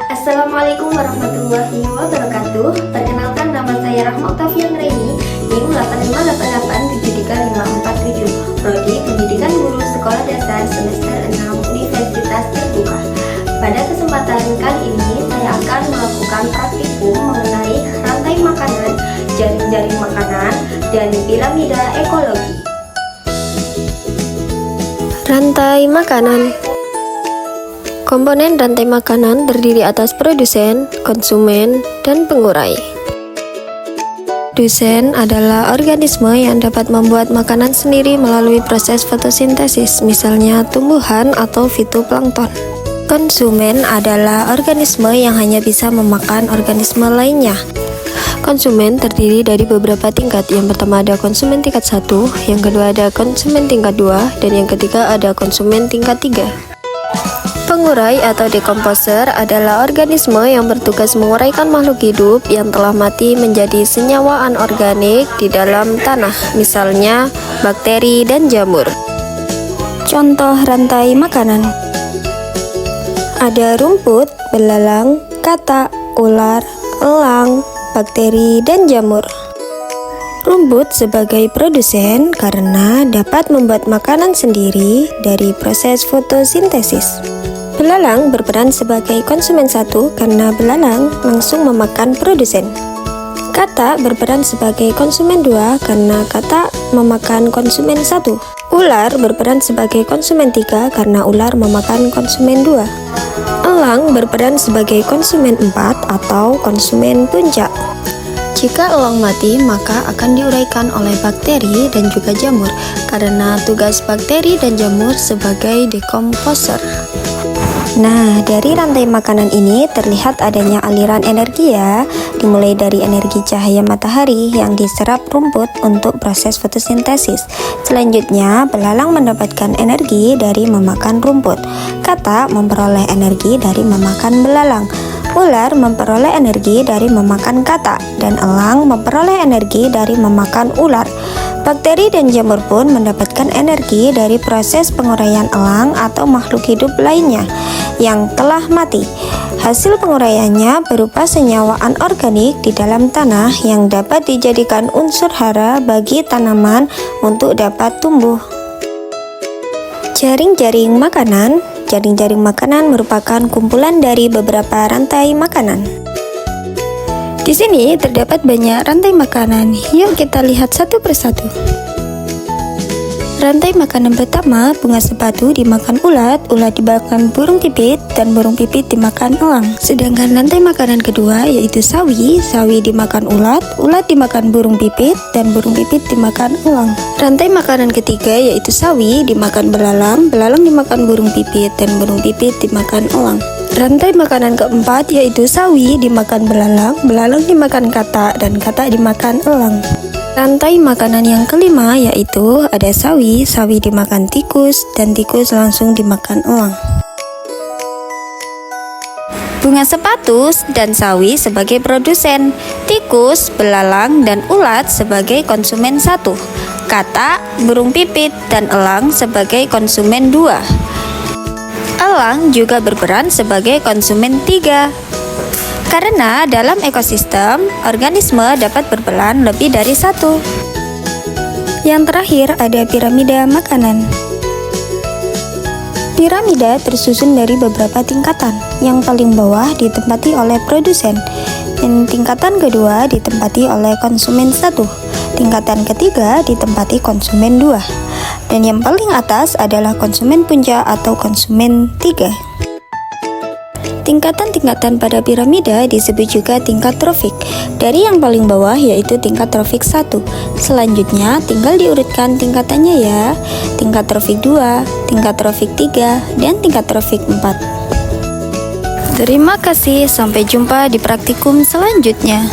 Assalamualaikum warahmatullahi wabarakatuh. Perkenalkan, nama saya Rahma Octavian Reni, NIM 8588735447, Prodi Pendidikan Guru Sekolah Dasar Semester 6 Universitas Terbuka. Pada kesempatan kali ini, saya akan melakukan praktikum mengenai rantai makanan, jaring-jaring makanan, dan piramida ekologi. Rantai makanan. Komponen rantai makanan terdiri atas produsen, konsumen, dan pengurai. Produsen adalah organisme yang dapat membuat makanan sendiri melalui proses fotosintesis, misalnya tumbuhan atau fitoplankton. Konsumen adalah organisme yang hanya bisa memakan organisme lainnya. Konsumen terdiri dari beberapa tingkat. Yang pertama ada konsumen tingkat 1, yang kedua ada konsumen tingkat 2, dan yang ketiga ada konsumen tingkat 3. Pengurai atau dekomposer adalah organisme yang bertugas menguraikan makhluk hidup yang telah mati menjadi senyawa anorganik di dalam tanah, misalnya bakteri dan jamur. Contoh rantai makanan: ada rumput, belalang, katak, ular, elang, bakteri, dan jamur. Rumput sebagai produsen karena dapat membuat makanan sendiri dari proses fotosintesis. Belalang berperan sebagai konsumen 1 karena belalang langsung memakan produsen. Katak berperan sebagai konsumen 2 karena katak memakan konsumen 1. Ular berperan sebagai konsumen 3 karena ular memakan konsumen 2. Elang berperan sebagai konsumen 4 atau konsumen puncak. Jika elang mati, maka akan diuraikan oleh bakteri dan juga jamur karena tugas bakteri dan jamur sebagai dekomposer. Nah, dari rantai makanan ini terlihat adanya aliran energi ya, dimulai dari energi cahaya matahari yang diserap rumput untuk proses fotosintesis. Selanjutnya, belalang mendapatkan energi dari memakan rumput. Katak memperoleh energi dari memakan belalang. Ular memperoleh energi dari memakan katak, dan elang memperoleh energi dari memakan ular. Bakteri dan jamur pun mendapatkan energi dari proses penguraian elang atau makhluk hidup lainnya yang telah mati. Hasil penguraiannya berupa senyawa anorganik di dalam tanah yang dapat dijadikan unsur hara bagi tanaman untuk dapat tumbuh. Jaring-jaring makanan. Jaring-jaring makanan merupakan kumpulan dari beberapa rantai makanan. Di sini terdapat banyak rantai makanan. Yuk kita lihat satu persatu. Rantai makanan pertama, bunga sepatu dimakan ulat, ulat dimakan burung pipit, dan burung pipit dimakan elang. Sedangkan rantai makanan kedua yaitu sawi, sawi dimakan ulat, ulat dimakan burung pipit, dan burung pipit dimakan elang. Rantai makanan ketiga yaitu sawi dimakan belalang, belalang dimakan burung pipit, dan burung pipit dimakan elang. Rantai makanan keempat yaitu sawi dimakan belalang, belalang dimakan katak, dan katak dimakan elang. Rantai makanan yang kelima yaitu ada sawi, sawi dimakan tikus, dan tikus langsung dimakan elang. Bunga sepatu dan sawi sebagai produsen, tikus, belalang, dan ulat sebagai konsumen 1, katak, burung pipit, dan elang sebagai konsumen 2. Elang juga berperan sebagai konsumen 3. Karena dalam ekosistem, organisme dapat berperan lebih dari 1. Yang terakhir ada piramida makanan. Piramida tersusun dari beberapa tingkatan. Yang paling bawah ditempati oleh produsen, dan tingkatan kedua ditempati oleh konsumen 1. Tingkatan ketiga ditempati konsumen 2. Dan yang paling atas adalah konsumen puncak atau konsumen 3. Tingkatan-tingkatan pada piramida disebut juga tingkat trofik. Dari yang paling bawah yaitu tingkat trofik 1. Selanjutnya tinggal diurutkan tingkatannya ya. Tingkat trofik 2, tingkat trofik 3, dan tingkat trofik 4. Terima kasih, sampai jumpa di praktikum selanjutnya.